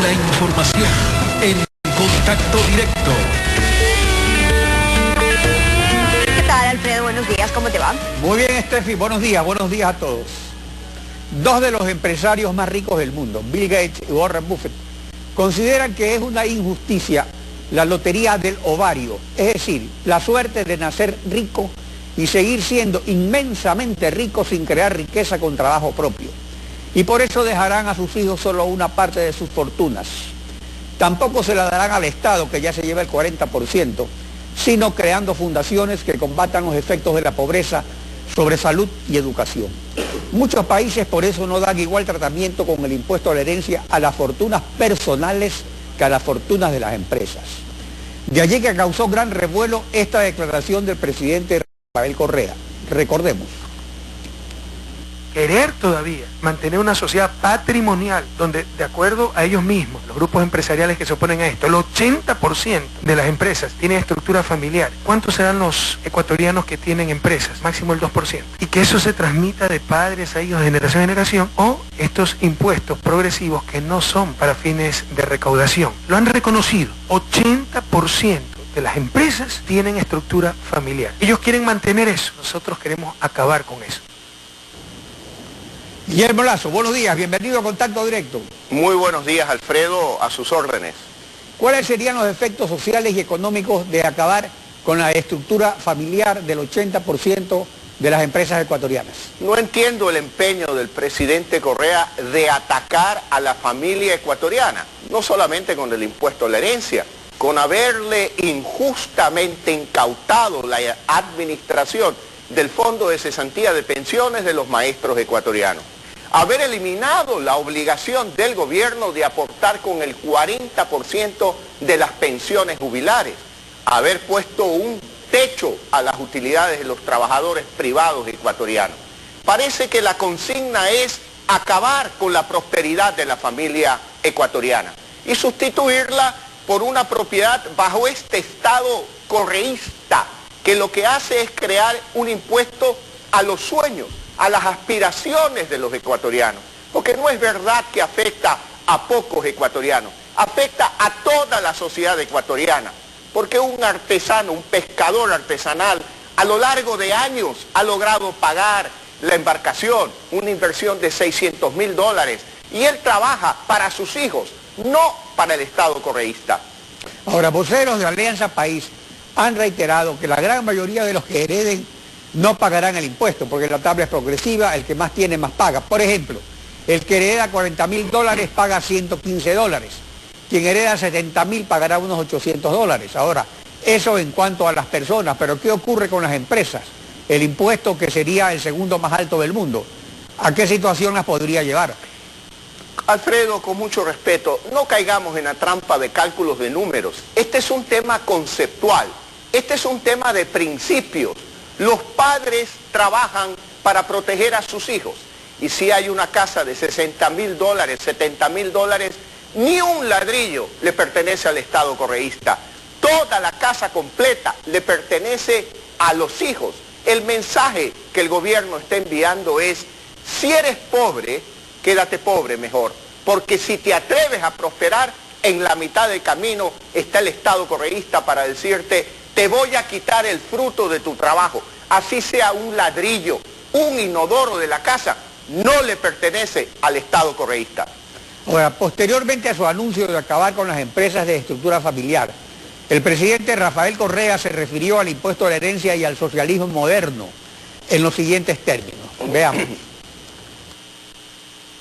La información en Contacto Directo. ¿Qué tal, Alfredo? Buenos días, ¿cómo te va? Muy bien, Steffi, buenos días a todos. Dos de los empresarios más ricos del mundo, Bill Gates y Warren Buffett, consideran que es una injusticia la lotería del ovario, es decir, la suerte de nacer rico y seguir siendo inmensamente rico sin crear riqueza con trabajo propio. Y por eso dejarán a sus hijos solo una parte de sus fortunas. Tampoco se la darán al Estado, que ya se lleva el 40%, sino creando fundaciones que combatan los efectos de la pobreza sobre salud y educación. Muchos países por eso no dan igual tratamiento con el impuesto a la herencia a las fortunas personales que a las fortunas de las empresas. De allí que causó gran revuelo esta declaración del presidente Rafael Correa. Recordemos. Querer todavía mantener una sociedad patrimonial donde, de acuerdo a ellos mismos, los grupos empresariales que se oponen a esto, el 80% de las empresas tienen estructura familiar. ¿Cuántos serán los ecuatorianos que tienen empresas? Máximo el 2%. Y que eso se transmita de padres a hijos de generación en generación, o estos impuestos progresivos que no son para fines de recaudación. Lo han reconocido. 80% de las empresas tienen estructura familiar. Ellos quieren mantener eso. Nosotros queremos acabar con eso. Guillermo Lazo, buenos días, bienvenido a Contacto Directo. Muy buenos días, Alfredo, a sus órdenes. ¿Cuáles serían los efectos sociales y económicos de acabar con la estructura familiar del 80% de las empresas ecuatorianas? No entiendo el empeño del presidente Correa de atacar a la familia ecuatoriana, no solamente con el impuesto a la herencia, con haberle injustamente incautado la administración del Fondo de Cesantía de Pensiones de los maestros ecuatorianos. Haber eliminado la obligación del gobierno de aportar con el 40% de las pensiones jubilares, haber puesto un techo a las utilidades de los trabajadores privados ecuatorianos. Parece que la consigna es acabar con la prosperidad de la familia ecuatoriana y sustituirla por una propiedad bajo este Estado correísta, que lo que hace es crear un impuesto a los sueños, a las aspiraciones de los ecuatorianos, porque no es verdad que afecta a pocos ecuatorianos, afecta a toda la sociedad ecuatoriana, porque un artesano, un pescador artesanal, a lo largo de años ha logrado pagar la embarcación, una inversión de $600.000, y él trabaja para sus hijos, no para el Estado correísta. Ahora, voceros de Alianza País han reiterado que la gran mayoría de los que hereden no pagarán el impuesto, porque la tabla es progresiva, el que más tiene más paga. Por ejemplo, el que hereda $40.000 paga $115, quien hereda $70.000 pagará unos $800. Ahora, eso en cuanto a las personas, pero ¿qué ocurre con las empresas? El impuesto, que sería el segundo más alto del mundo, ¿a qué situación las podría llevar? Alfredo, con mucho respeto, no caigamos en la trampa de cálculos de números. Este es un tema conceptual, este es un tema de principios. Los padres trabajan para proteger a sus hijos, y si hay una casa de $60.000, $70.000, ni un ladrillo le pertenece al Estado correísta. Toda la casa completa le pertenece a los hijos. El mensaje que el gobierno está enviando es: si eres pobre, quédate pobre mejor, porque si te atreves a prosperar, en la mitad del camino está el Estado correísta para decirte: te voy a quitar el fruto de tu trabajo, así sea un ladrillo, un inodoro de la casa, no le pertenece al Estado correísta. Ahora, posteriormente a su anuncio de acabar con las empresas de estructura familiar, el presidente Rafael Correa se refirió al impuesto a la herencia y al socialismo moderno en los siguientes términos. Veamos.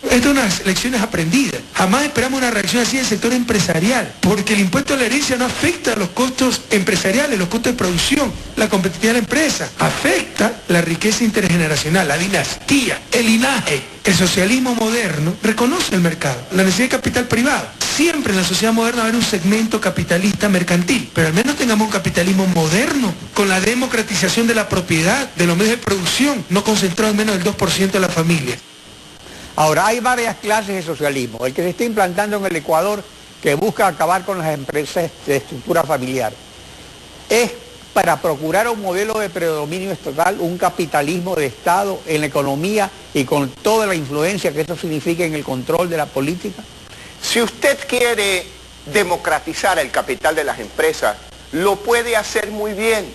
Estas son unas lecciones aprendidas. Jamás esperamos una reacción así del sector empresarial, porque el impuesto a la herencia no afecta a los costos empresariales, los costos de producción, la competitividad de la empresa. Afecta la riqueza intergeneracional, la dinastía, el linaje. El socialismo moderno reconoce el mercado, la necesidad de capital privado. Siempre en la sociedad moderna va a haber un segmento capitalista mercantil, pero al menos tengamos un capitalismo moderno, con la democratización de la propiedad, de los medios de producción, no concentrado en menos del 2% de la familia. Ahora, hay varias clases de socialismo. El que se está implantando en el Ecuador, que busca acabar con las empresas de estructura familiar, es para procurar un modelo de predominio estatal, un capitalismo de Estado en la economía y con toda la influencia que eso significa en el control de la política. Si usted quiere democratizar el capital de las empresas, lo puede hacer muy bien,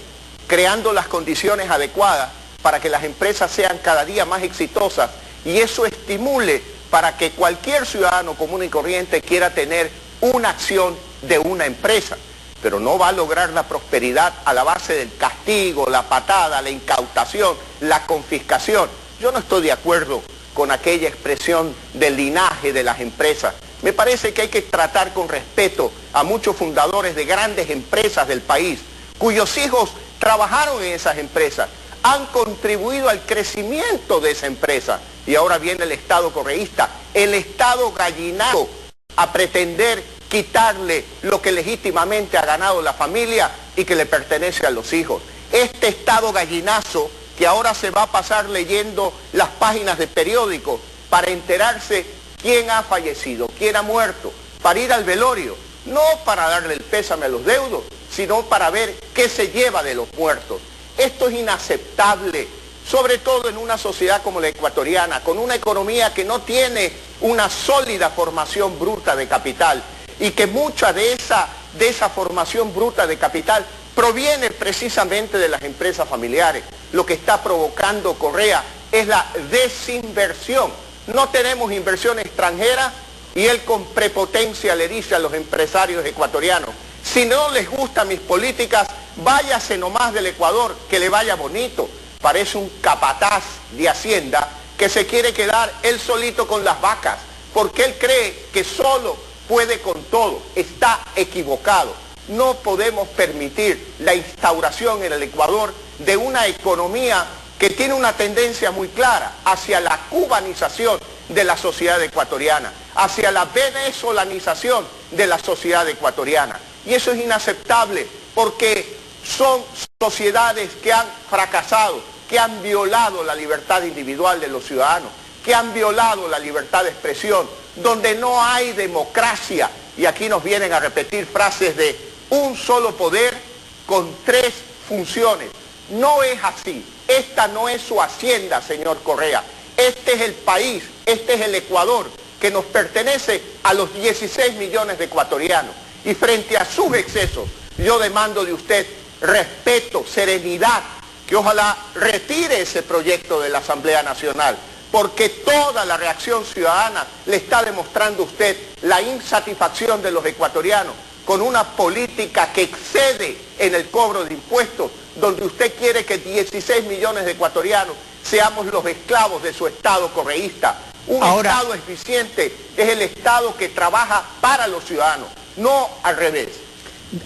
creando las condiciones adecuadas para que las empresas sean cada día más exitosas y eso estimule para que cualquier ciudadano común y corriente quiera tener una acción de una empresa. Pero no va a lograr la prosperidad a la base del castigo, la patada, la incautación, la confiscación. Yo no estoy de acuerdo con aquella expresión del linaje de las empresas. Me parece que hay que tratar con respeto a muchos fundadores de grandes empresas del país, cuyos hijos trabajaron en esas empresas, han contribuido al crecimiento de esa empresa. Y ahora viene el Estado correísta, el Estado gallinazo, a pretender quitarle lo que legítimamente ha ganado la familia y que le pertenece a los hijos. Este Estado gallinazo que ahora se va a pasar leyendo las páginas de periódicos para enterarse quién ha fallecido, quién ha muerto, para ir al velorio, no para darle el pésame a los deudos, sino para ver qué se lleva de los muertos. Esto es inaceptable, sobre todo en una sociedad como la ecuatoriana, con una economía que no tiene una sólida formación bruta de capital y que mucha de esa formación bruta de capital proviene precisamente de las empresas familiares. Lo que está provocando Correa es la desinversión. No tenemos inversión extranjera y él con prepotencia le dice a los empresarios ecuatorianos: si no les gustan mis políticas, váyase nomás del Ecuador, que le vaya bonito. Parece un capataz de Hacienda que se quiere quedar él solito con las vacas, porque él cree que solo puede con todo. Está equivocado. No podemos permitir la instauración en el Ecuador de una economía que tiene una tendencia muy clara hacia la cubanización de la sociedad ecuatoriana, hacia la venezolanización de la sociedad ecuatoriana. Y eso es inaceptable porque son sociedades que han fracasado, que han violado la libertad individual de los ciudadanos, que han violado la libertad de expresión, donde no hay democracia. Y aquí nos vienen a repetir frases de un solo poder con 3 funciones. No es así. Esta no es su hacienda, señor Correa. Este es el país, este es el Ecuador, que nos pertenece a los 16 millones de ecuatorianos. Y frente a sus excesos, yo demando de usted respeto, serenidad, que ojalá retire ese proyecto de la Asamblea Nacional, porque toda la reacción ciudadana le está demostrando a usted la insatisfacción de los ecuatorianos con una política que excede en el cobro de impuestos, donde usted quiere que 16 millones de ecuatorianos seamos los esclavos de su Estado correísta. Un Estado eficiente es el Estado que trabaja para los ciudadanos, no al revés.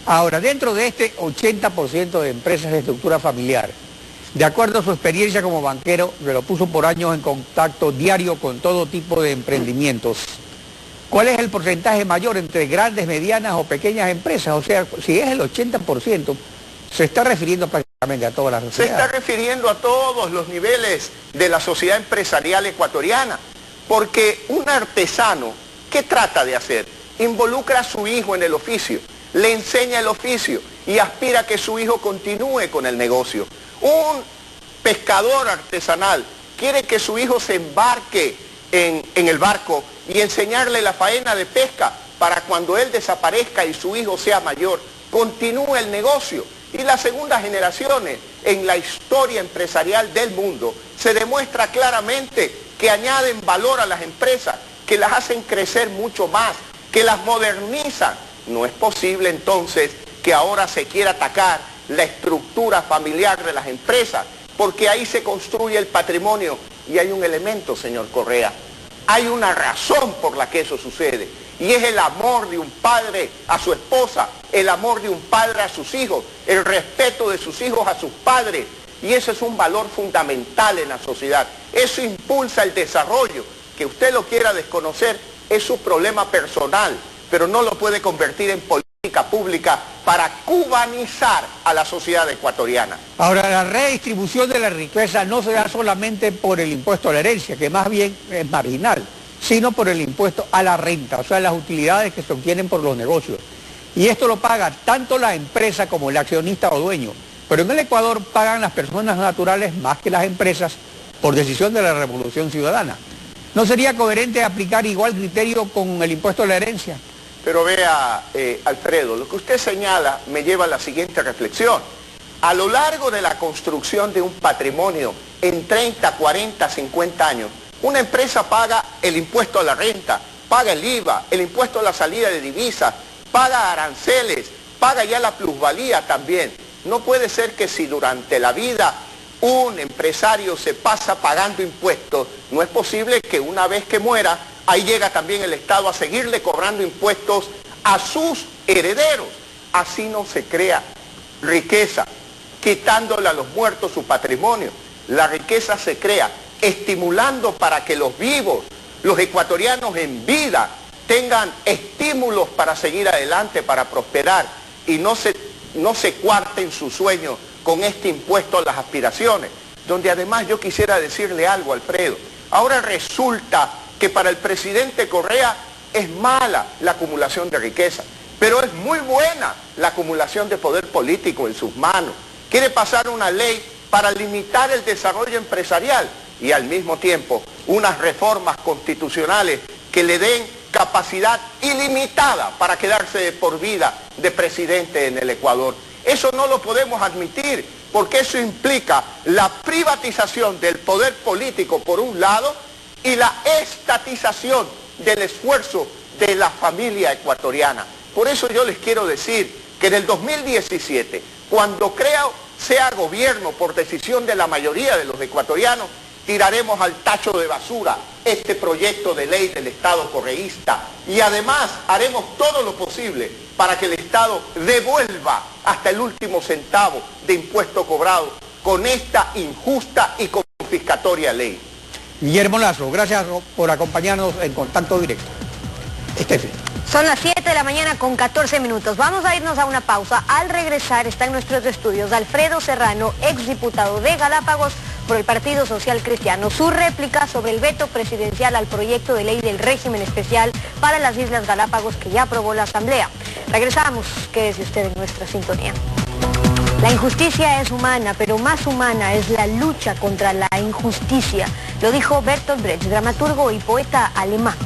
Ahora, dentro de este 80% de empresas de estructura familiar, de acuerdo a su experiencia como banquero, que lo puso por años en contacto diario con todo tipo de emprendimientos, ¿cuál es el porcentaje mayor entre grandes, medianas o pequeñas empresas? O sea, si es el 80%, se está refiriendo prácticamente a toda la sociedad. Se está refiriendo a todos los niveles de la sociedad empresarial ecuatoriana, porque un artesano, ¿qué trata de hacer? Involucra a su hijo en el oficio, le enseña el oficio y aspira a que su hijo continúe con el negocio. Un pescador artesanal quiere que su hijo se embarque en el barco y enseñarle la faena de pesca para cuando él desaparezca y su hijo sea mayor, continúe el negocio. Y las segundas generaciones en la historia empresarial del mundo se demuestra claramente que añaden valor a las empresas, que las hacen crecer mucho más, que las modernizan. No es posible entonces que ahora se quiera atacar la estructura familiar de las empresas, porque ahí se construye el patrimonio. Y hay un elemento, señor Correa, hay una razón por la que eso sucede, y es el amor de un padre a su esposa, el amor de un padre a sus hijos, el respeto de sus hijos a sus padres, y eso es un valor fundamental en la sociedad. Eso impulsa el desarrollo. Que usted lo quiera desconocer es su problema personal, pero no lo puede convertir en política pública para cubanizar a la sociedad ecuatoriana. Ahora, la redistribución de la riqueza no se da solamente por el impuesto a la herencia, que más bien es marginal, sino por el impuesto a la renta, o sea, las utilidades que se obtienen por los negocios. Y esto lo paga tanto la empresa como el accionista o dueño. Pero en el Ecuador pagan las personas naturales más que las empresas por decisión de la Revolución Ciudadana. ¿No sería coherente aplicar igual criterio con el impuesto a la herencia? Pero vea, Alfredo, lo que usted señala me lleva a la siguiente reflexión. A lo largo de la construcción de un patrimonio en 30, 40, 50 años, una empresa paga el impuesto a la renta, paga el IVA, el impuesto a la salida de divisas, paga aranceles, paga ya la plusvalía también. No puede ser que si durante la vida un empresario se pasa pagando impuestos, no es posible que una vez que muera, ahí llega también el Estado a seguirle cobrando impuestos a sus herederos. Así no se crea riqueza, quitándole a los muertos su patrimonio. La riqueza se crea estimulando para que los vivos, los ecuatorianos en vida, tengan estímulos para seguir adelante, para prosperar, y no se cuarten sus sueños con este impuesto a las aspiraciones, donde además yo quisiera decirle algo, Alfredo. Ahora resulta que para el presidente Correa es mala la acumulación de riqueza, pero es muy buena la acumulación de poder político en sus manos. Quiere pasar una ley para limitar el desarrollo empresarial y al mismo tiempo unas reformas constitucionales que le den capacidad ilimitada para quedarse de por vida de presidente en el Ecuador. Eso no lo podemos admitir, porque eso implica la privatización del poder político por un lado y la estatización del esfuerzo de la familia ecuatoriana. Por eso yo les quiero decir que en el 2017, cuando sea gobierno por decisión de la mayoría de los ecuatorianos, tiraremos al tacho de basura este proyecto de ley del Estado correísta y además haremos todo lo posible para que el Estado devuelva hasta el último centavo de impuesto cobrado con esta injusta y confiscatoria ley. Guillermo Lazo, gracias por acompañarnos en Contacto Directo. Son las 7 de la mañana con 14 minutos. Vamos a irnos a una pausa. Al regresar está en nuestros estudios Alfredo Serrano, exdiputado de Galápagos por el Partido Social Cristiano. Su réplica sobre el veto presidencial al proyecto de ley del régimen especial para las Islas Galápagos que ya aprobó la Asamblea. Regresamos. Quédese usted en nuestra sintonía. La injusticia es humana, pero más humana es la lucha contra la injusticia. Lo dijo Bertolt Brecht, dramaturgo y poeta alemán.